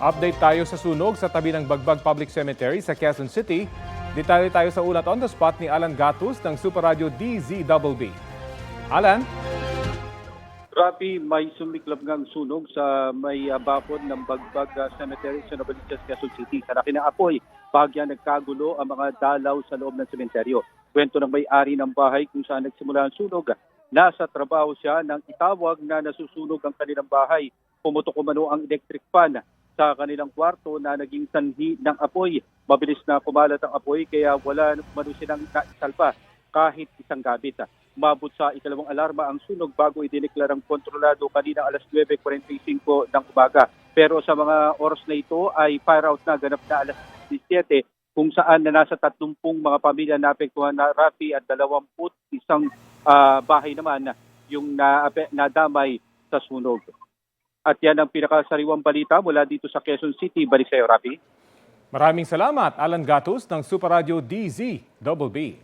Update tayo sa sunog sa tabi ng Bagbag Public Cemetery sa Quezon City. Detalye tayo sa ulat on the spot ni Alan Gatus ng Super Radio DZBB. Alan? Rapi, may sumiklab ngang sunog sa may bakod ng Bagbag Cemetery sa Novaliches, Quezon City. Sa laki ng apoy, bahagya nagkagulo ang mga dalaw sa loob ng sementeryo. Kwento ng may-ari ng bahay kung saan nagsimula ang sunog. Nasa trabaho siya nang itawag na nasusunog ang kanilang bahay. Pumutok umano ang electric fan sa kanilang kwarto na naging sanhi ng apoy. Mabilis na kumalat ang apoy kaya wala umano silang naisalba kahit isang gamit. Umabot sa ikalawang alarma ang sunog bago idineklarang kontrolado kanina alas 9:45 ng umaga. Pero sa mga oras na ito ay fire out na ganap na alas 17 kung saan na nasa 30 mga pamilya naapektuhan na Rapi at 21 bahay naman yung nadamay sa sunog. At yan ang pinakasariwang balita mula dito sa Quezon City. Balik sa iyo, Rapi. Maraming salamat, Alan Gatus ng Super Radio DZBB.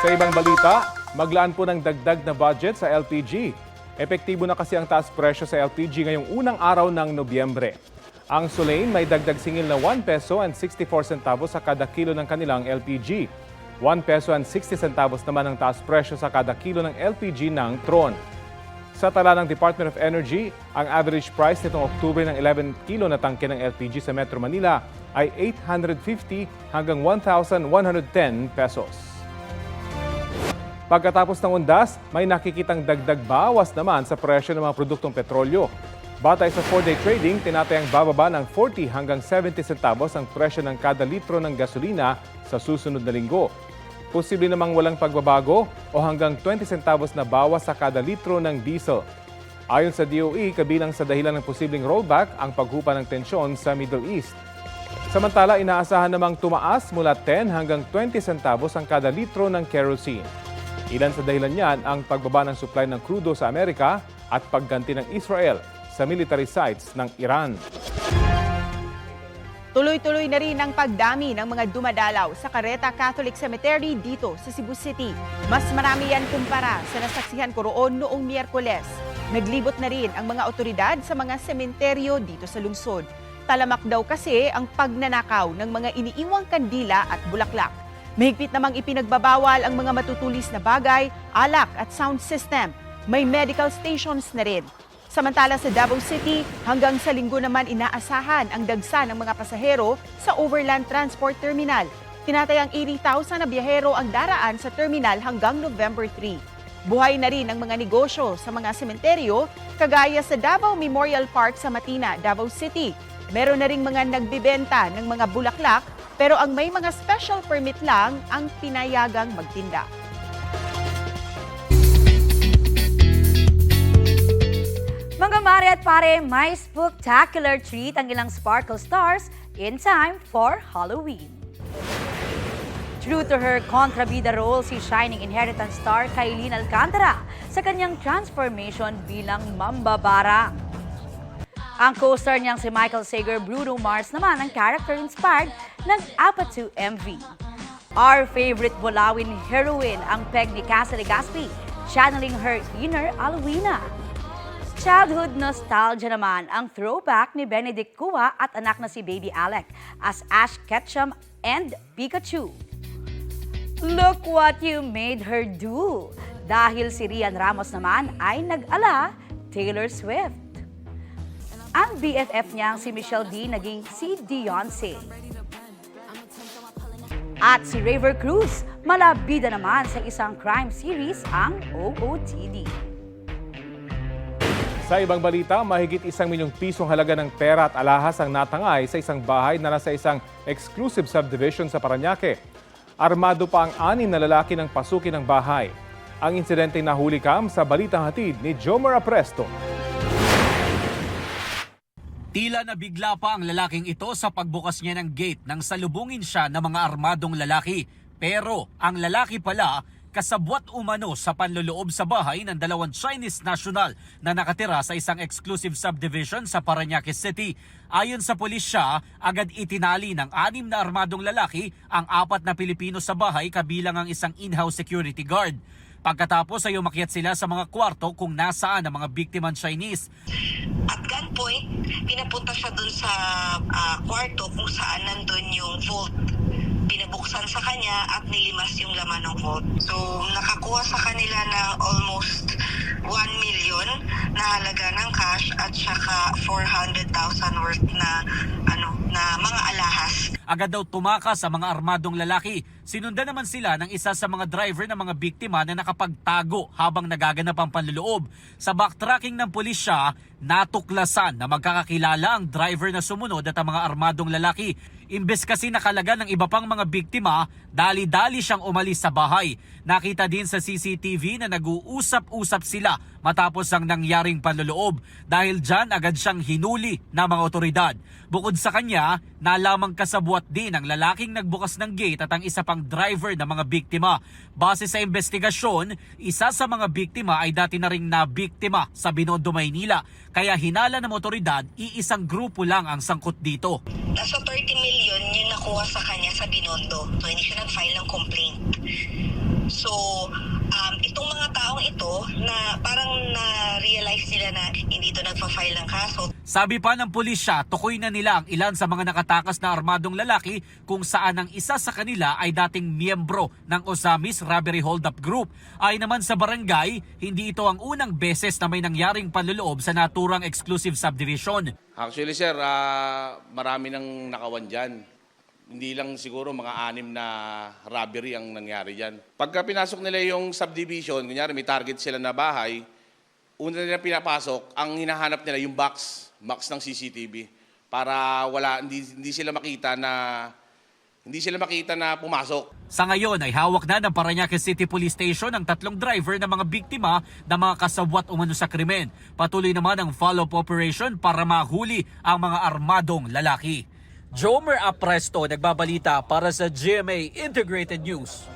Sa ibang balita, maglaan po ng dagdag na budget sa LPG. Epektibo na kasi ang taas presyo sa LPG ngayong unang araw ng Nobyembre. Ang Sulain may dagdag singil na 1 peso and 64 centavos sa kada kilo ng kanilang LPG. 1 peso and 60 centavos naman ang taas presyo sa kada kilo ng LPG ng Tron. Sa tala ng Department of Energy, ang average price nitong Oktubre ng 11 kilo na tangke ng LPG sa Metro Manila ay 850 hanggang 1,110 pesos. Pagkatapos ng undas, may nakikitang dagdag bawas naman sa presyo ng mga produktong petrolyo. Batay sa 4-day trading, tinatayang bababa ng 40 hanggang 70 centavos ang presyo ng kada litro ng gasolina sa susunod na linggo. Posible namang walang pagbabago o hanggang 20 centavos na bawas sa kada litro ng diesel. Ayon sa DOE, kabilang sa dahilan ng posibleng rollback ang paghupa ng tensyon sa Middle East. Samantala, inaasahan namang tumaas mula 10 hanggang 20 centavos ang kada litro ng kerosene. Ilan sa dahilan niyan ang pagbaba ng supply ng krudo sa Amerika at pagganti ng Israel sa military sites ng Iran. Tuloy-tuloy na rin ang pagdami ng mga dumadalaw sa Carreta Catholic Cemetery dito sa Cebu City. Mas marami yan kumpara sa nasaksihan ko roon noong Miyerkules. Naglibot na rin ang mga otoridad sa mga sementeryo dito sa lungsod. Talamak daw kasi ang pagnanakaw ng mga iniiwang kandila at bulaklak. Mahigpit namang ipinagbabawal ang mga matutulis na bagay, alak at sound system. May medical stations na rin. Samantala sa Davao City, hanggang sa linggo naman inaasahan ang dagsa ng mga pasahero sa Overland Transport Terminal. Tinatayang 80,000 na biyahero ang daraan sa terminal hanggang November 3. Buhay na rin ang mga negosyo sa mga sementeryo, kagaya sa Davao Memorial Park sa Matina, Davao City. Meron na ring mga nagbibenta ng mga bulaklak, pero ang may mga special permit lang ang pinayagang magtinda. Mga mare at pare, may spectacular treat ang ilang sparkle stars in time for Halloween. True to her kontrabida role, si Shining Inheritance star Kailin Alcantara sa kanyang transformation bilang mambabarang. Ang co-star niyang si Michael Sager Bruno Mars naman ang character inspired ng Apatu MV. Our favorite Bulawin heroine ang peg ni Cassie Legaspi, channeling her inner Alwina. Childhood nostalgia naman ang throwback ni Benedict Cua at anak na si Baby Alec as Ash Ketchum and Pikachu. Look what you made her do! Dahil si Rian Ramos naman ay nag-ala Taylor Swift. Ang BFF niyang si Michelle D naging si Beyoncé. At si Raver Cruz, malabida naman sa isang crime series ang OOTD. Sa ibang balita, mahigit 1 milyong pisong halaga ng pera at alahas ang natangay sa isang bahay na nasa isang exclusive subdivision sa Parañaque. Armado pa ang 6 na lalaki ng pasukin ng bahay. Ang insidenteng nahuli kam sa balitang hatid ni Jomar Apresto. Tila nabigla pa ang lalaking ito sa pagbukas niya ng gate nang salubungin siya ng mga armadong lalaki. Pero ang lalaki pala kasabwat umano sa panloloob sa bahay ng 2 Chinese national na nakatira sa isang exclusive subdivision sa Parañaque City. Ayon sa pulisya, agad itinali ng 6 na armadong lalaki ang 4 na Pilipino sa bahay kabilang ang isang in-house security guard. Pagkatapos ay umakyat sila sa mga kwarto kung nasaan ang mga biktimang Chinese. At gunpoint, pinapunta siya dun sa kwarto kung saan nandun yung vault. Pinabuksan sa kanya at nilimas yung laman ng vault. So, nakakuha sa kanila ng almost 1 million na halaga ng cash at saka 400,000 worth na mga alahas. Agad daw tumakas sa mga armadong lalaki. Sinundan naman sila ng isa sa mga driver ng mga biktima na nakapagtago habang nagaganap ang panloloob. Sa backtracking ng pulisya, natuklasan na magkakakilala ang driver na sumunod at ang mga armadong lalaki. Imbes kasi nakalaga ng iba pang mga biktima, dali-dali siyang umalis sa bahay. Nakita din sa CCTV na nag-uusap-usap sila matapos ang nangyaring panloloob. Dahil dyan, agad siyang hinuli ng mga otoridad. Bukod sa kanya, nalamang kasabwat din ang lalaking nagbukas ng gate at ang isa pang driver ng mga biktima. Base sa investigasyon, isa sa mga biktima ay dati na ring nabiktima sa Binondo, Maynila. Kaya hinala ng otoridad, iisang grupo lang ang sangkot dito. Nasa 30 million yung nakuha sa kanya sa Binondo. So, hindi siya nag-file ng complaint. So, itong mga taong ito na parang na-realize nila na hindi ito nagpa-file ng kaso. Sabi pa ng pulisya, tukoy na nila ang ilan sa mga nakatakas na armadong lalaki kung saan ang isa sa kanila ay dating miyembro ng Ozamis Robbery Hold-Up Group. Ay naman sa barangay, hindi ito ang unang beses na may nangyaring panloloob sa naturang exclusive subdivision. Actually sir, marami nang nakawan dyan. Hindi lang siguro mga 6 na robbery ang nangyari dyan. Pagka pinasok nila yung subdivision, kunyari may target sila na bahay, una nila pinapasok, ang hinahanap nila yung box ng CCTV para hindi sila makita na pumasok. Sa ngayon ay hawak na ng Parañaque City Police Station ang 3 driver ng mga biktima na mga kasabwat umano sa krimen. Patuloy naman ang follow-up operation para mahuli ang mga armadong lalaki. Jomer Apresto nagbabalita para sa GMA Integrated News.